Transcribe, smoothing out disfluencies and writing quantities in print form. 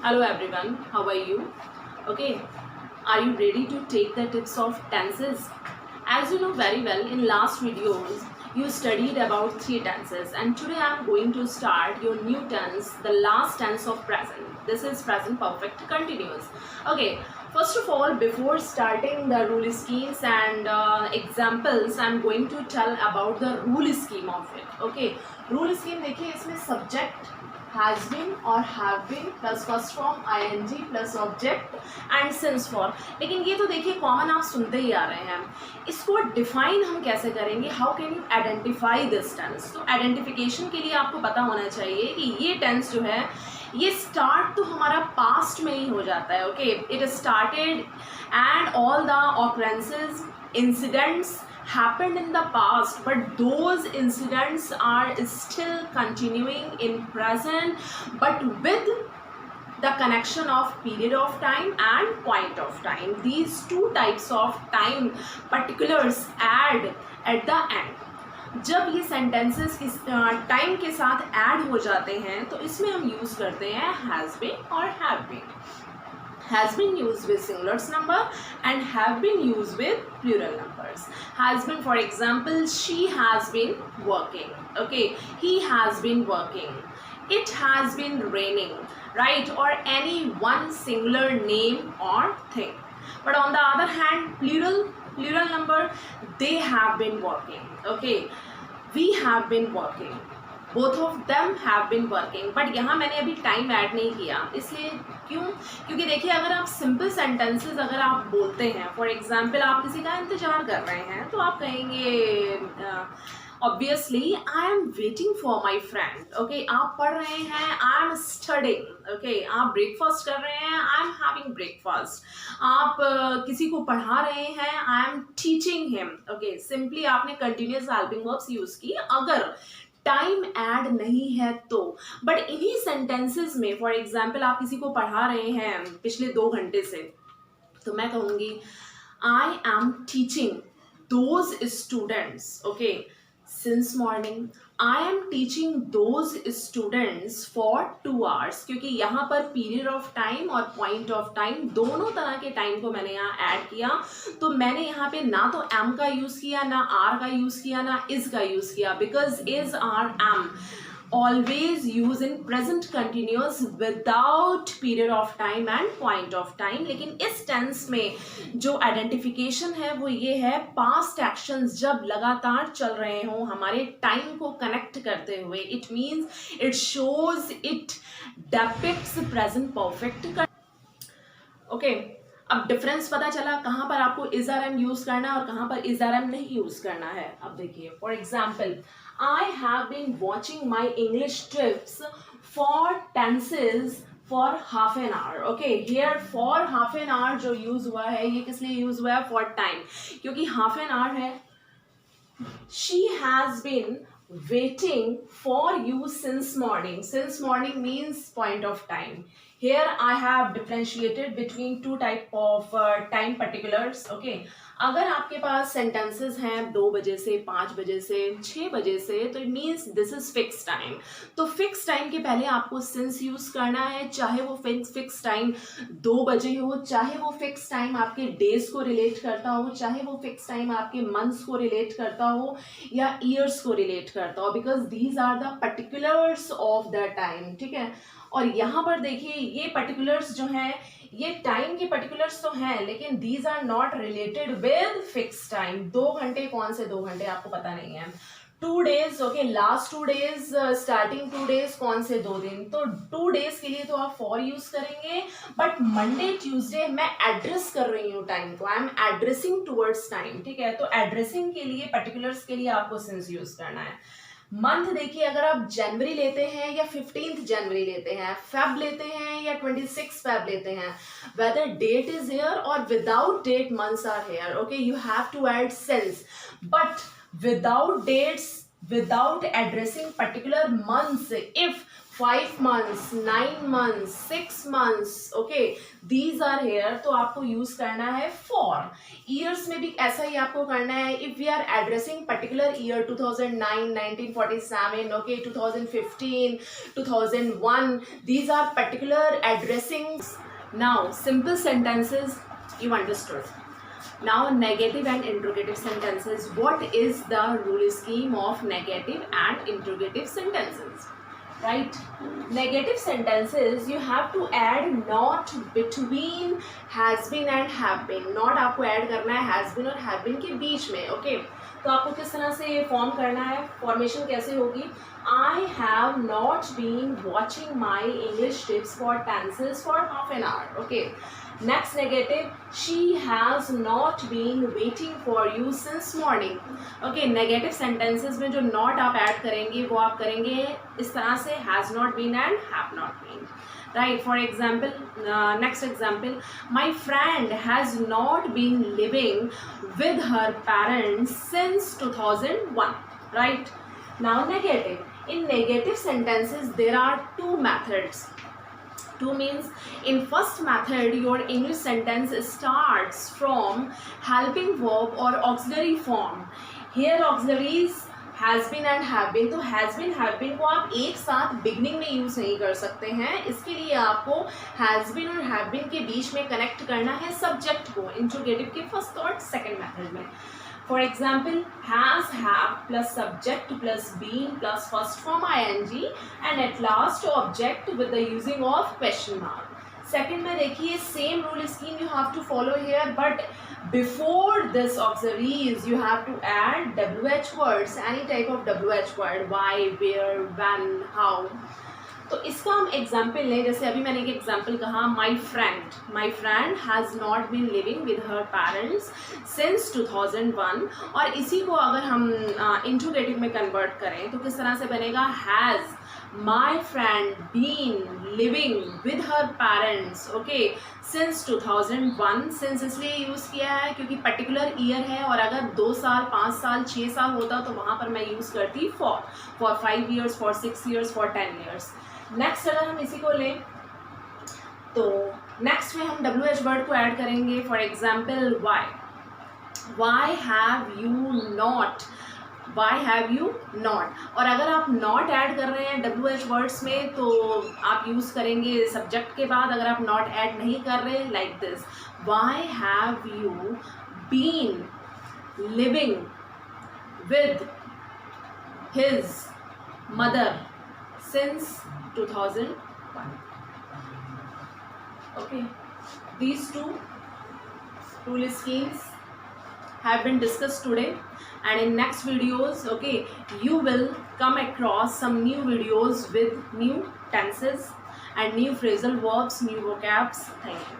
Hello everyone, how are you? Okay, are you ready to take the tips of tenses? As you know very well, in last videos you studied about three tenses, and today I am going to start your new tense, the last tense of present. This is present perfect continuous. Okay, first of all, before starting the rule schemes and examples, I am going to tell about the rule scheme of it. Okay, rule scheme देखिए, इसमें subject has been और have been plus first form ing plus object and since for. लेकिन ये तो देखिए common आप सुनते ही आ रहे हैं। इसको डिफाइन हम कैसे करेंगे? How can you identify this tense? तो आइडेंटिफिकेशन के लिए आपको पता होना चाहिए कि ये टेंस जो है ये स्टार्ट तो हमारा पास्ट में ही हो जाता है। Okay, it started and all the occurrences incidents happened in the past, but those incidents are still continuing in present, but with the connection of period of time and point of time. These two types of time particulars add at the end. जब ये sentences किस time के साथ add हो जाते हैं तो इसमें हम यूज करते हैं has been और have been. Has been used with singular number and have been used with plural numbers. Has been, for example, she has been working. Okay, he has been working. It has been raining, right? Or any one singular name or thing. But on the other hand, plural number, they have been working. Okay, we have been working. Both of them have been working. But यहाँ मैंने अभी time add नहीं किया, इसलिए क्योंकि देखिए अगर आप सिंपल सेंटेंसेस अगर आप बोलते हैं, फॉर एग्जांपल आप किसी का इंतजार कर रहे हैं तो आप कहेंगे obviously I am waiting for my friend. Okay, आप पढ़ रहे हैं, आई एम स्टडिंग। ओके, आप ब्रेकफास्ट कर रहे हैं, आई एम हैविंग ब्रेकफास्ट। आप किसी को पढ़ा रहे हैं, I am teaching him. Okay, simply आपने कंटिन्यूअस हेल्पिंग वर्ब्स यूज की अगर टाइम ऐड नहीं है तो। बट इन्हीं सेंटेंसेस में फॉर एग्जाम्पल आप किसी को पढ़ा रहे हैं पिछले 2 घंटे से, तो मैं कहूँगी I am teaching those students. Okay, since morning I am teaching those students for 2 hours, क्योंकि यहाँ पर पीरियड ऑफ टाइम और पॉइंट ऑफ टाइम दोनों तरह के टाइम को मैंने यहाँ ऐड किया। तो मैंने यहाँ पे ना तो एम का यूज किया, ना आर का यूज किया, ना इज का यूज किया, because is are am always use in present continuous without period of time and point of time. लेकिन इस टेंस में जो आइडेंटिफिकेशन है वो ये है, पास्ट एक्शंस जब लगातार चल रहे हों हमारे टाइम को कनेक्ट करते हुए, it means it shows, it depicts present perfect. Okay, अब डिफरेंस पता चला कहाँ पर आपको इज आर एम यूज करना है और कहाँ पर इज आर एम नहीं यूज करना है। अब देखिए for example, I have been watching my English tips for tenses for half an hour. Okay, here for half an hour जो use हुआ है ये किस लिए use हुआ है? For time, क्योंकि half an hour है। She has been waiting for you since morning. Since morning means point of time. Here I have differentiated between 2 type of time particulars. Okay, अगर आपके पास सेंटेंसेस हैं 2 बजे से 5 बजे से 6 बजे से, तो it means this is fix time. तो फिक्स टाइम के पहले आपको सिंस यूज करना है, चाहे वो फिक्स टाइम 2 बजे हो, चाहे वो फिक्स टाइम आपके डेज को रिलेट करता हो, चाहे वो फिक्स टाइम आपके मंथ्स को रिलेट करता हो या ईयर्स को रिलेट करता हो, because these are the particulars of the time. ठीक है, और यहाँ पर देखिए ये पर्टिकुलर्स जो हैं ये टाइम के पर्टिकुलर्स तो हैं, लेकिन these are not related with fix time. 2 घंटे कौन से 2 घंटे आपको पता नहीं है। 2 days, okay, last 2 days, starting 2 days कौन से 2 दिन। तो 2 days के लिए तो आप फॉर यूज करेंगे, बट मंडे ट्यूसडे मैं एड्रेस कर रही हूँ टाइम को, I am addressing towards time. ठीक है, तो एड्रेसिंग के लिए पर्टिकुलर्स के लिए आपको सिंस यूज करना है। मंथ देखिए, अगर आप जनवरी लेते हैं या 15th जनवरी लेते हैं, फेब लेते हैं या 26 फेब लेते हैं, वेदर डेट इज हेयर और without date months are here. Okay, you have to add since, but without dates, without addressing particular months, if 5 months, 9 months, 6 months, okay, these are here. तो आपको use करना है for. Years में भी ऐसा ही आपको करना है. If we are addressing particular year 2009, 1947, okay, 2015, 2001, these are particular addressings. Now simple sentences you understood. Now negative and interrogative sentences. What is the rule scheme of negative and interrogative sentences? Right, negative sentences you have to add not between has been and have been. not आपको add करना है has been और have been के बीच में. Okay, तो आपको किस तरह से ये फॉर्म करना है, फॉर्मेशन कैसे होगी. I have not been watching my English tips for tenses for half an hour. Okay, next negative, she has not been waiting for you since morning. Okay, negative sentences में जो not आप add करेंगे वो आप करेंगे इस तरह से has not been and have not been. Right, for example, next example, my friend has not been living with her parents since 2001. Right, now negative. In negative sentences there are two methods. Two means in first method your English sentence starts from helping verb or auxiliary form. Here auxiliaries has been and have been. तो has been have been को आप एक साथ beginning में use नहीं कर सकते हैं. इसके लिए आपको has been और have been के बीच में कनेक्ट करना है सब्जेक्ट को इंट्रोगेटिव के फर्स्ट और सेकेंड मेथड में. For example, has, have plus subject plus been plus first form ing and at last object with the using of question mark. Second में देखिए same rule scheme you have to follow here, but before this auxiliaries you have to add WH words, any type of WH word, why, where, when, how. तो इसका हम example लें. जैसे अभी मैंने एक एग्जाम्पल कहा, my friend has not been living with her parents since 2001. और इसी को अगर हम इंट्रोगेटिव में कन्वर्ट करें तो किस तरह से बनेगा, has my friend been living with her parents, okay, since 2001. Since इसलिए यूज़ किया है क्योंकि पर्टिकुलर ईयर है, और अगर 2 साल 5 साल 6 साल होता तो वहाँ पर मैं यूज़ करती for 5 years, for 6 years, for 10 years. Next अगर हम इसी को लें तो नेक्स्ट में हम WH वर्ड को ऐड करेंगे. For example Y have you not. और अगर आप नॉट ऐड कर रहे हैं WH वर्ड्स में तो आप यूज़ करेंगे सब्जेक्ट के बाद. अगर आप नॉट ऐड नहीं कर रहे, like this, why have you been living with his mother since 2001. Okay, these two rule schemes have been discussed today, and in next videos, okay, you will come across some new videos with new tenses and new phrasal verbs, new vocabs. Thank you.